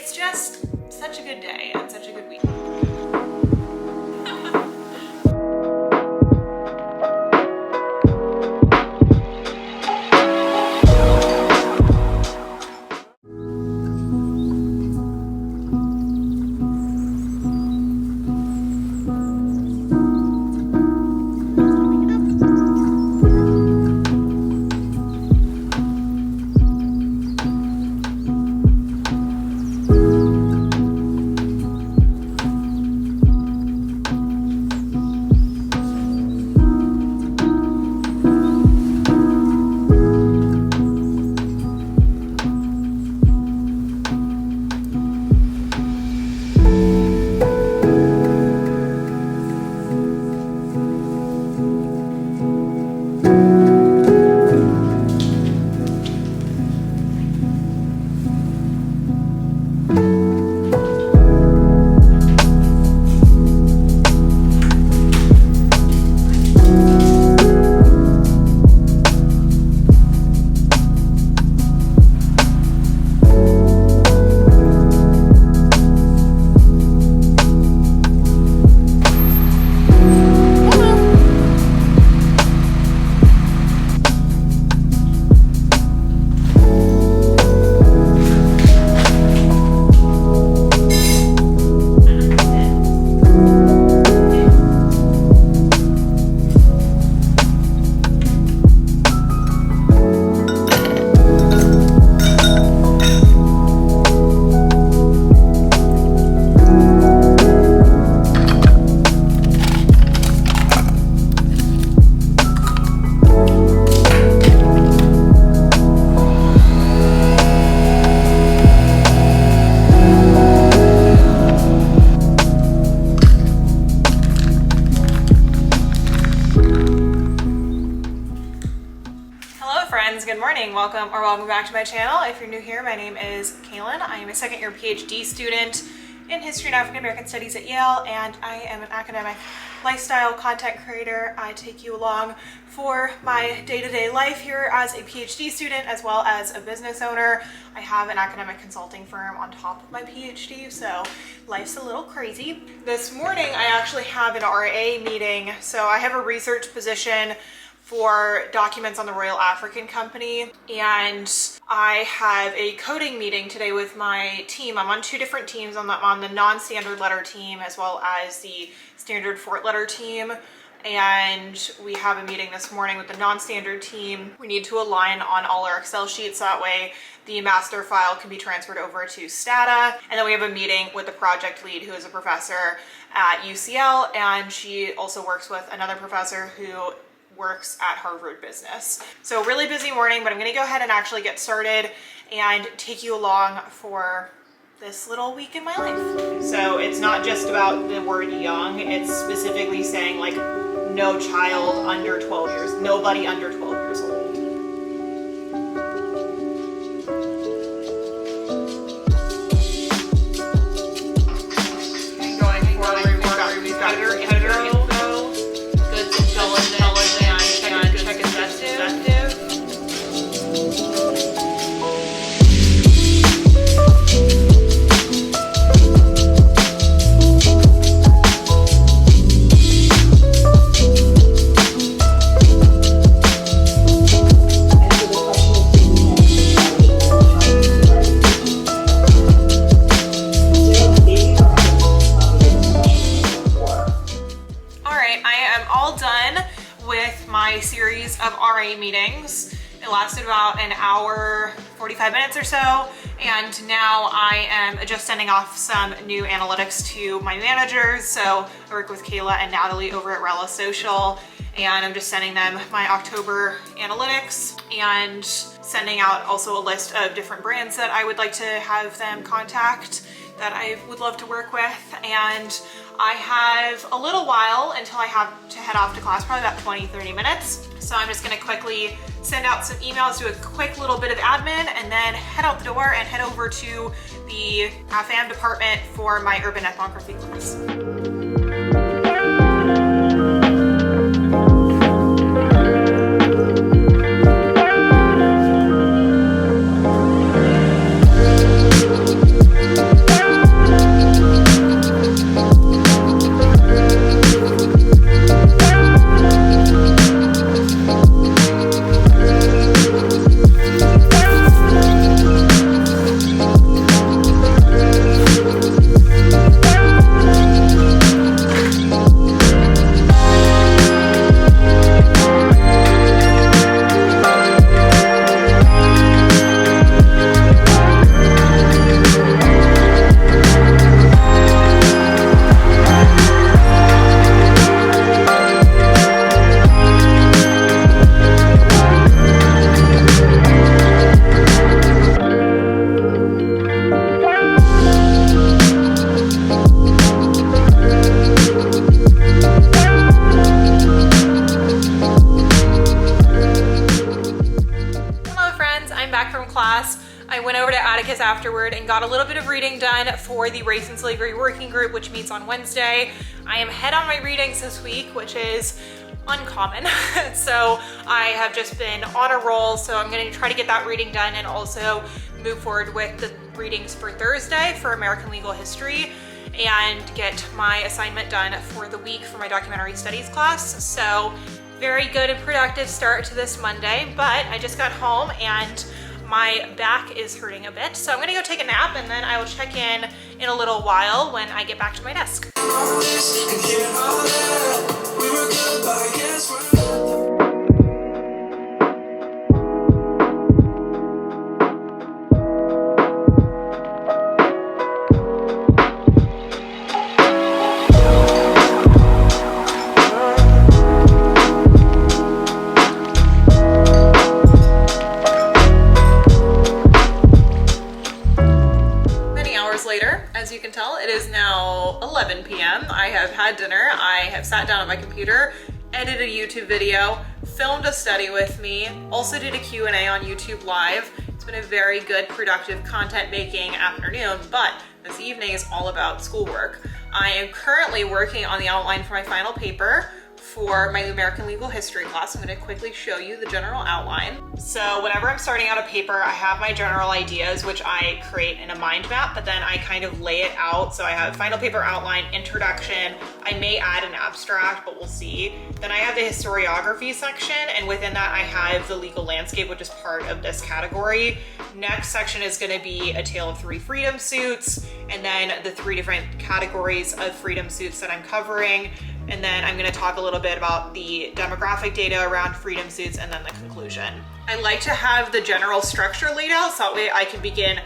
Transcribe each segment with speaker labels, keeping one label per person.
Speaker 1: It's just such a good day and such a good week. Good morning, welcome back to my channel. If you're new here, my name is Kaelyn. I am a second year PhD student in History and African American Studies at Yale, and I am an academic lifestyle content creator. I take you along for my day-to-day life here as a PhD student as well as a business owner. I have an academic consulting firm on top of my PhD, so life's a little crazy. This morning I actually have an RA meeting, so I have a research position for documents on the Royal African Company, and I have a coding meeting today with my team. I'm on two different teams. I'm on the non-standard letter team as well as the standard fort letter team, and we have a meeting this morning with the non-standard team. We need to align on all our Excel sheets, so that way the master file can be transferred over to Stata. And then we have a meeting with the project lead, who is a professor at UCL, and she also works with another professor who works at Harvard Business. So really busy morning, but I'm gonna go ahead and actually get started and take you along for this little week in my life. So it's not just about the word young, it's specifically saying like no child under 12 years, nobody under 12 years old. We've got your info, goods intelligence, and check effective. My series of RA meetings. It lasted about an hour, 45 minutes or so, and now I am just sending off some new analytics to my managers. So I work with Kayla and Natalie over at Rella Social, and I'm just sending them my October analytics and sending out also a list of different brands that I would like to have them contact that I would love to work with. And I have a little while until I have to head off to class, probably about 20-30 minutes. So I'm just gonna quickly send out some emails, do a quick little bit of admin, and then head out the door and head over to the AFAM department for my urban ethnography class. exercise afterward and got a little bit of reading done for the Race and Slavery Working Group, which meets on Wednesday. I am ahead on my readings this week, which is uncommon. So I have just been on a roll, so I'm going to try to get that reading done and also move forward with the readings for Thursday for American Legal History and get my assignment done for the week for my documentary studies class. So very good and productive start to this Monday, but I just got home and my back is hurting a bit. So I'm gonna go take a nap and then I will check in a little while when I get back to my desk. As you can tell, it is now 11 p.m. I have had dinner, I have sat down at my computer, edited a YouTube video, filmed a study with me, also did a Q&A on YouTube Live. It's been a very good, productive content making afternoon, but this evening is all about schoolwork. I am currently working on the outline for my final paper for my American Legal History class. I'm going to quickly show you the general outline. So whenever I'm starting out a paper, I have my general ideas, which I create in a mind map, but then I kind of lay it out. So I have final paper outline, introduction. I may add an abstract, but we'll see. Then I have the historiography section, and within that I have the legal landscape, which is part of this category. Next section is going to be a tale of three freedom suits, and then the three different categories of freedom suits that I'm covering. And then I'm gonna talk a little bit about the demographic data around freedom suits and then the conclusion. I like to have the general structure laid out so that way I can begin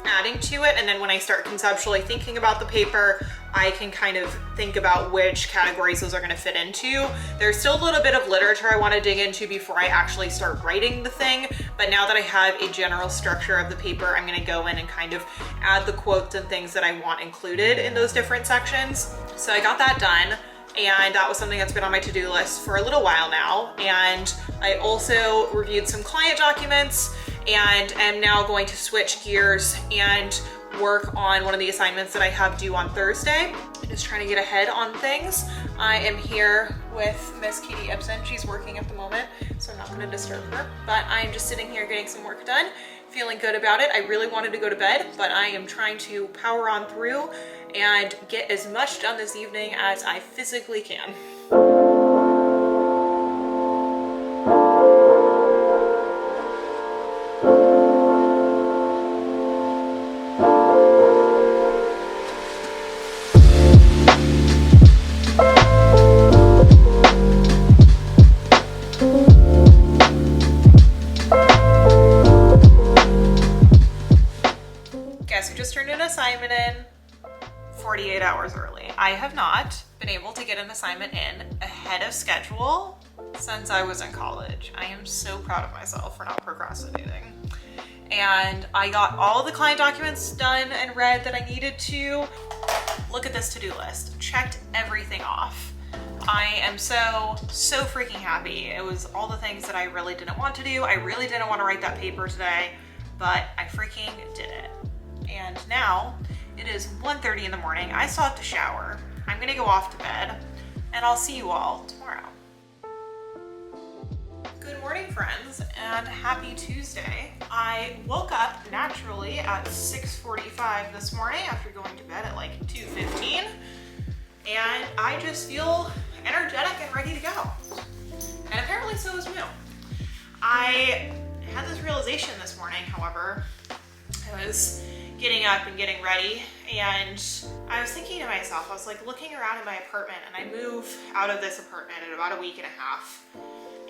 Speaker 1: adding to it. And then when I start conceptually thinking about the paper, I can kind of think about which categories those are gonna fit into. There's still a little bit of literature I wanna dig into before I actually start writing the thing. But now that I have a general structure of the paper, I'm gonna go in and kind of add the quotes and things that I want included in those different sections. So I got that done. And that was something that's been on my to-do list for a little while now. And I also reviewed some client documents and am now going to switch gears and work on one of the assignments that I have due on Thursday. Just trying to get ahead on things. I am here with Miss Katie Ibsen. She's working at the moment, so I'm not gonna disturb her. But I'm just sitting here getting some work done, feeling good about it. I really wanted to go to bed, but I am trying to power on through and get as much done this evening as I physically can. Guess who just turned an assignment in 48 hours early. I have not been able to get an assignment in ahead of schedule since I was in college. I am so proud of myself for not procrastinating. And I got all the client documents done and read that I needed to. Look at this to-do list. Checked everything off. I am so freaking happy. It was all the things that I really didn't want to do. I really didn't want to write that paper today, but I freaking did it. And now it is 1:30 in the morning. I still have to shower. I'm gonna go off to bed and I'll see you all tomorrow. Good morning, friends, and happy Tuesday. I woke up naturally at 6:45 this morning after going to bed at like 2:15, and I just feel energetic and ready to go. And apparently so is Moo. I had this realization this morning, however. I was getting up and getting ready, and I was thinking to myself, I was like looking around in my apartment, and I moved out of this apartment in about a week and a half,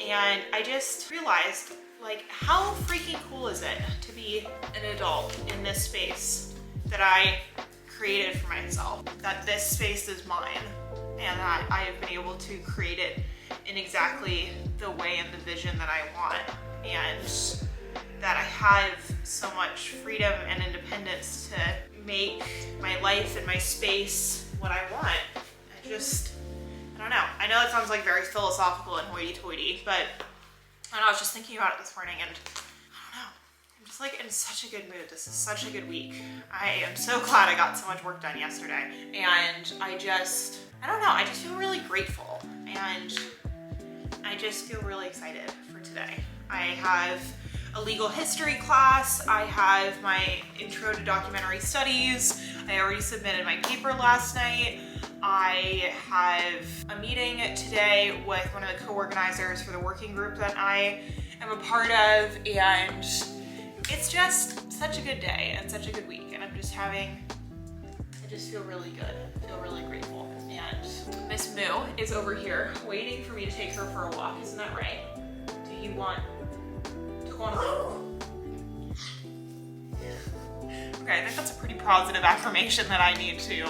Speaker 1: and I just realized, like, how freaking cool is it to be an adult in this space that I created for myself, that this space is mine, and that I have been able to create it in exactly the way and the vision that I want, and that I have so much freedom and independence to make my life and my space what I want. I don't know. I know it sounds like very philosophical and hoity-toity, but I don't know, I was just thinking about it this morning, and I don't know. just like in such a good mood. This is such a good week. I am so glad I got so much work done yesterday. And I don't know, I just feel really grateful. And I just feel really excited for today. I have a legal history class. I have my intro to documentary studies. I already submitted my paper last night. I have a meeting today with one of the co-organizers for the working group that I am a part of, and it's just such a good day and such a good week, and I just feel really good. I feel really grateful. And Miss Moo is over here waiting for me to take her for a walk. Isn't that right? Do you want to go on a walk? Okay, I think that's a pretty positive affirmation that I need to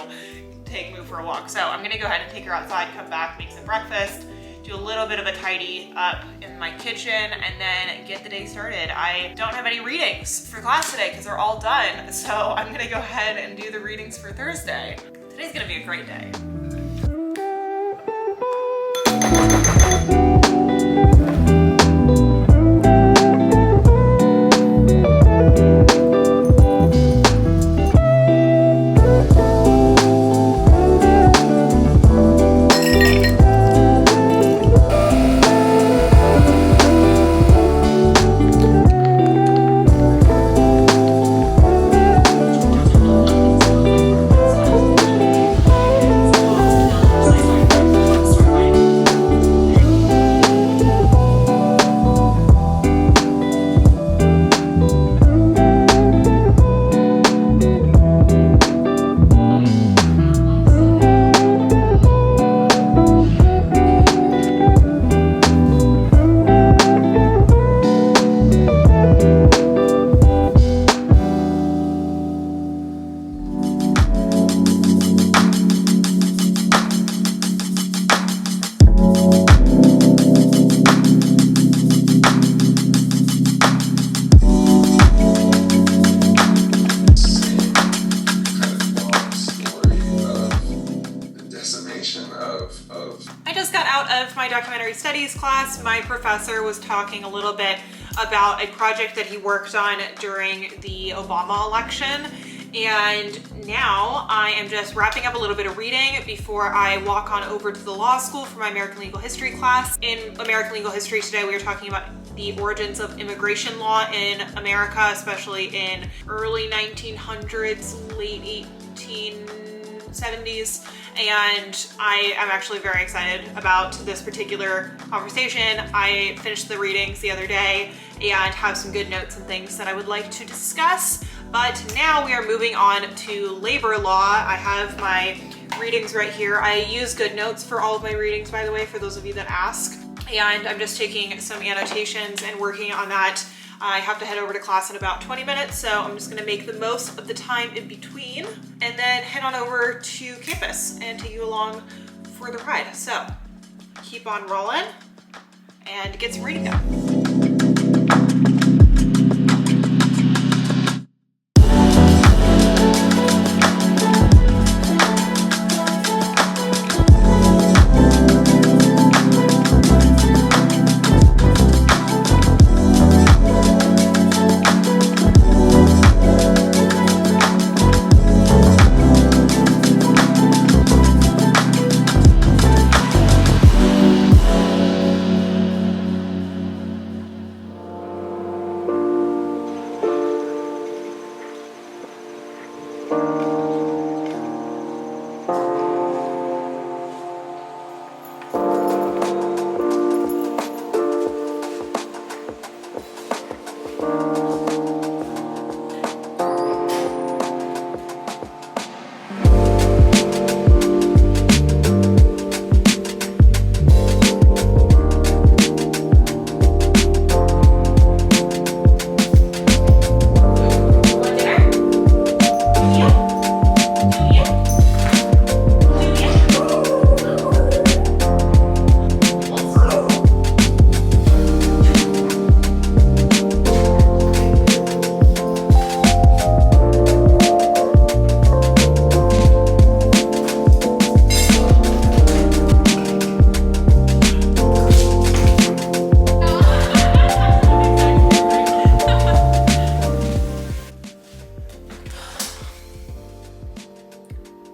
Speaker 1: take Moo for a walk. So I'm gonna go ahead and take her outside, come back, make some breakfast, do a little bit of a tidy up in my kitchen, and then get the day started. I don't have any readings for class today because they're all done. So I'm gonna go ahead and do the readings for Thursday. Today's gonna be a great day. I just got out of my documentary studies class. My professor was talking a little bit about a project that he worked on during the Obama election. And now I am just wrapping up a little bit of reading before I walk on over to the law school for my American Legal History class. In American Legal History today, we are talking about the origins of immigration law in America, especially in early 1900s, late 1870s. And I am actually very excited about this particular conversation. I finished the readings the other day and have some good notes and things that I would like to discuss. But now we are moving on to labor law. I have my readings right here. I use good notes for all of my readings, by the way, for those of you that ask. And I'm just taking some annotations and working on that. I have to head over to class in about 20 minutes, so I'm just gonna make the most of the time in between and then head on over to campus and take you along for the ride. So keep on rolling and get some reading done.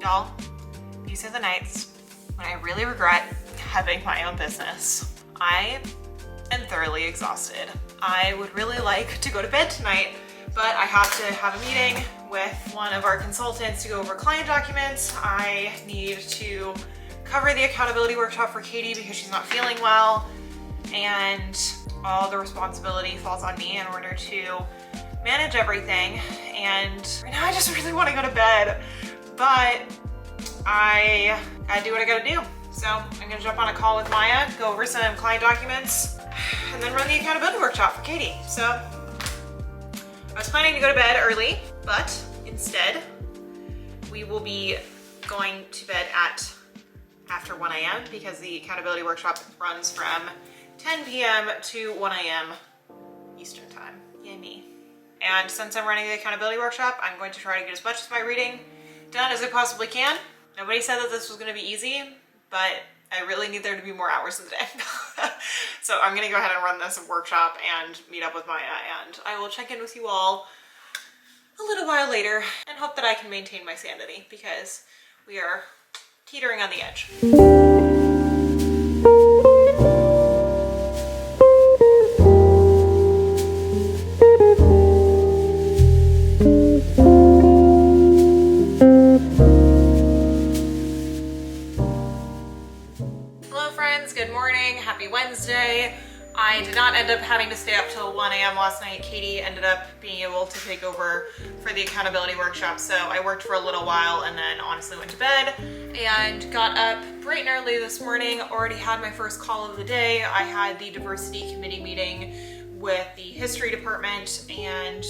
Speaker 1: Y'all, these are the nights when I really regret having my own business. I am thoroughly exhausted. I would really like to go to bed tonight, but I have to have a meeting with one of our consultants to go over client documents. I need to cover the accountability workshop for Katie because she's not feeling well, and all the responsibility falls on me in order to manage everything. And right now I just really want to go to bed, but I gotta do what I gotta do. So I'm gonna jump on a call with Maya, go over some client documents, and then run the accountability workshop for Katie. So I was planning to go to bed early, but instead we will be going to bed at after 1 a.m. because the accountability workshop runs from 10 p.m. to 1 a.m. Eastern time. Yay me. And since I'm running the accountability workshop, I'm going to try to get as much of my reading done as I possibly can. Nobody said that this was going to be easy, but I really need there to be more hours in the day. So I'm gonna go ahead and run this workshop and meet up with Maya, and I will check in with you all a little while later and hope that I can maintain my sanity because we are teetering on the edge. Good morning, happy Wednesday. I did not end up having to stay up till 1 a.m. last night. Katie ended up being able to take over for the accountability workshop, so I worked for a little while and then honestly went to bed and got up bright and early this morning. Already had my first call of the day. I had the diversity committee meeting with the history department and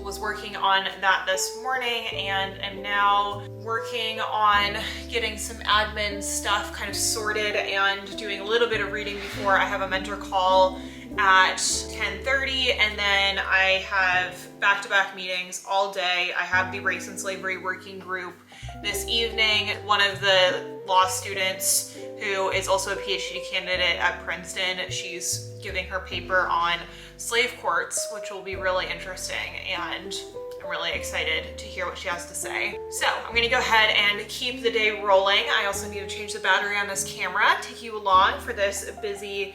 Speaker 1: was working on that this morning, and am now working on getting some admin stuff kind of sorted and doing a little bit of reading before I have a mentor call at 10:30, and then I have back-to-back meetings all day. I have the Race and Slavery Working Group this evening. One of the law students who is also a PhD candidate at Princeton, she's giving her paper on slave courts, which will be really interesting, and I'm really excited to hear what she has to say. So I'm gonna go ahead and keep the day rolling. I also need to change the battery on this camera, take you along for this busy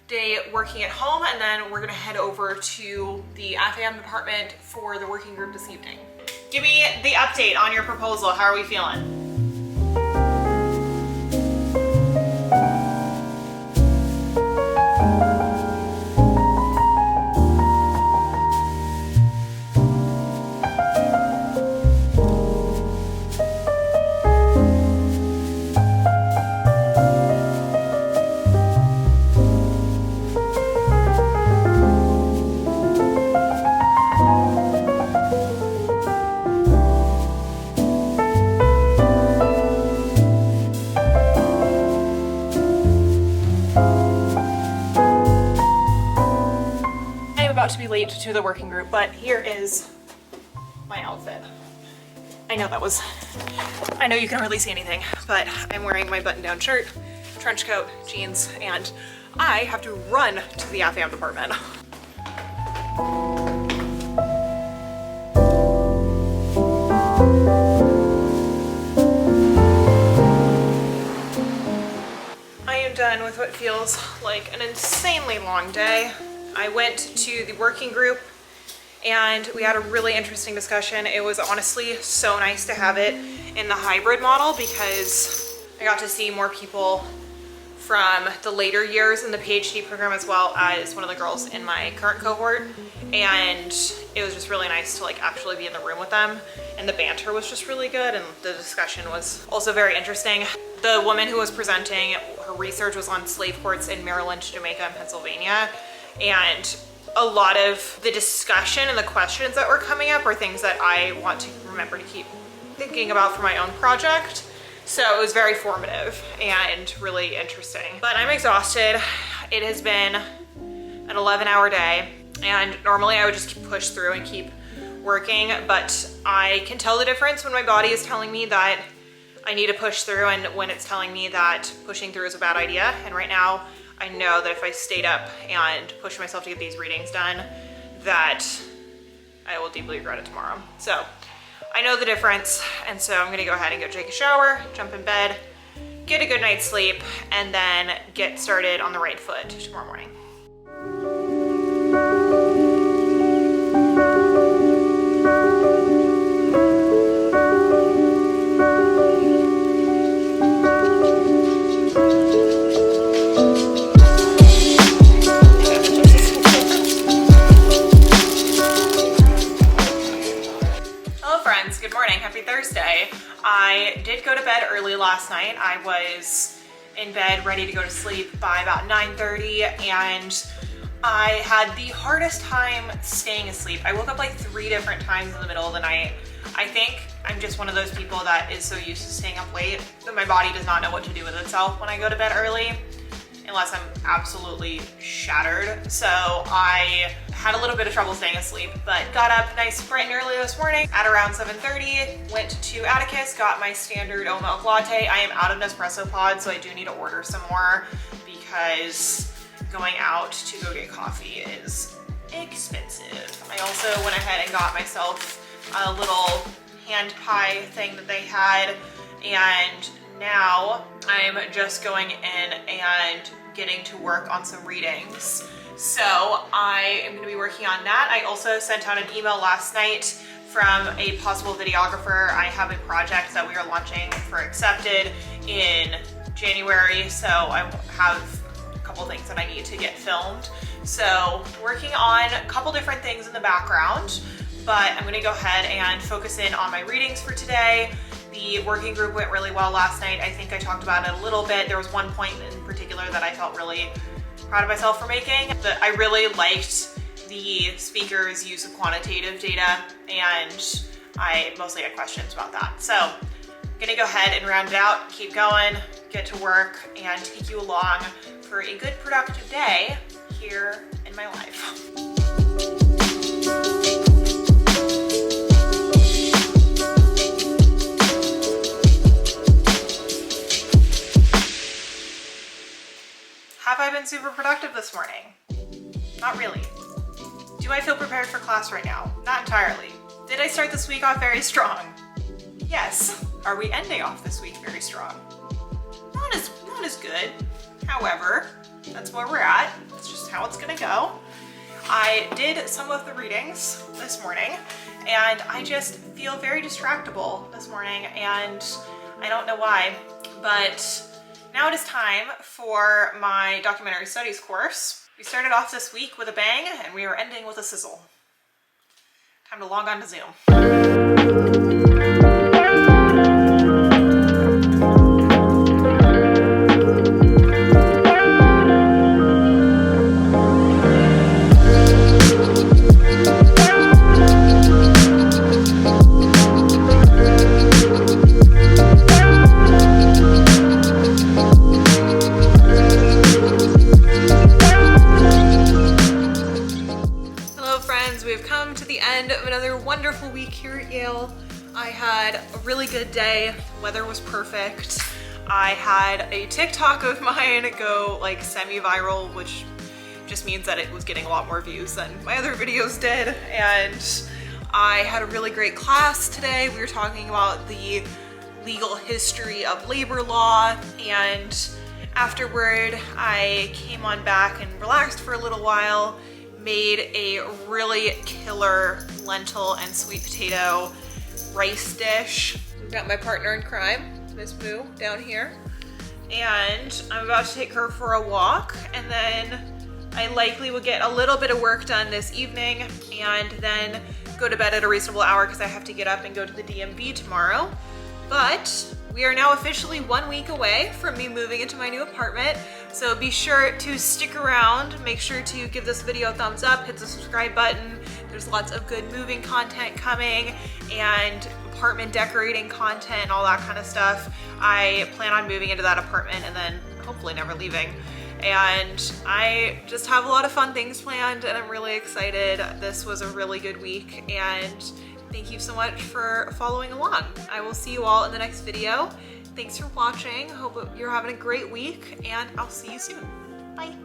Speaker 1: day working at home, and then we're gonna head over to the AFAM department for the working group this evening. Give me the update on your proposal. How are we feeling? To be late to the working group, but here is my outfit. I know you can hardly see anything, but I'm wearing my button-down shirt, trench coat, jeans, and I have to run to the AFAM department. I am done with what feels like an insanely long day. I went to the working group and we had a really interesting discussion. It was honestly so nice to have it in the hybrid model because I got to see more people from the later years in the PhD program as well as one of the girls in my current cohort, and it was just really nice to like actually be in the room with them, and the banter was just really good and the discussion was also very interesting. The woman who was presenting, her research was on slave courts in Maryland, Jamaica, and Pennsylvania. And a lot of the discussion and the questions that were coming up are things that I want to remember to keep thinking about for my own project. So it was very formative and really interesting. But I'm exhausted. It has been an 11-hour day, and normally I would just push through and keep working, but I can tell the difference when my body is telling me that I need to push through and when it's telling me that pushing through is a bad idea. And right now, I know that if I stayed up and pushed myself to get these readings done, that I will deeply regret it tomorrow. So I know the difference, and so I'm gonna go ahead and go take a shower, jump in bed, get a good night's sleep, and then get started on the right foot tomorrow morning. Good morning, happy Thursday. I did go to bed early last night. I was in bed ready to go to sleep by about 9:30, and I had the hardest time staying asleep. I woke up like 3 different times in the middle of the night. I think I'm just one of those people that is so used to staying up late that my body does not know what to do with itself when I go to bed early, unless I'm absolutely shattered. So I had a little bit of trouble staying asleep, but got up nice bright and early this morning at around 7:30, went to Atticus, got my standard oat milk latte. I am out of Nespresso pods, so I do need to order some more because going out to go get coffee is expensive. I also went ahead and got myself a little hand pie thing that they had, and now I'm just going in and getting to work on some readings. So I am going to be working on that. I also sent out an email last night from a possible videographer. I have a project that we are launching for Accepted in January, so I have a couple things that I need to get filmed. So working on a couple different things in the background, but I'm going to go ahead and focus in on my readings for today. The working group went really well last night. I think I talked about it a little bit. There was one point in particular that I felt really proud of myself for making. I really liked the speaker's use of quantitative data, and I mostly had questions about that. So I'm gonna go ahead and round it out, keep going, get to work, and take you along for a good productive day here in my life. Have I been super productive this morning? Not really. Do I feel prepared for class right now? Not entirely. Did I start this week off very strong? Yes. Are we ending off this week very strong? Not as good. However, that's where we're at. That's just how it's gonna go. I did some of the readings this morning, and I just feel very distractible this morning, and I don't know why, but now it is time for my documentary studies course. We started off this week with a bang, and we are ending with a sizzle. Time to log on to Zoom. Wonderful week here at Yale. I had a really good day. The weather was perfect. I had a TikTok of mine go like semi-viral, which just means that it was getting a lot more views than my other videos did. And I had a really great class today. We were talking about the legal history of labor law, and afterward I came on back and relaxed for a little while, made a really killer lentil and sweet potato rice dish. We've got my partner in crime, Miss Boo, down here. And I'm about to take her for a walk, and then I likely will get a little bit of work done this evening and then go to bed at a reasonable hour because I have to get up and go to the DMV tomorrow. But we are now officially 1 week away from me moving into my new apartment, so be sure to stick around. Make sure to give this video a thumbs up, hit the subscribe button. There's lots of good moving content coming and apartment decorating content and all that kind of stuff. I plan on moving into that apartment and then hopefully never leaving. And I just have a lot of fun things planned, and I'm really excited. This was a really good week, and thank you so much for following along. I will see you all in the next video. Thanks for watching. Hope you're having a great week, and I'll see you soon. Bye.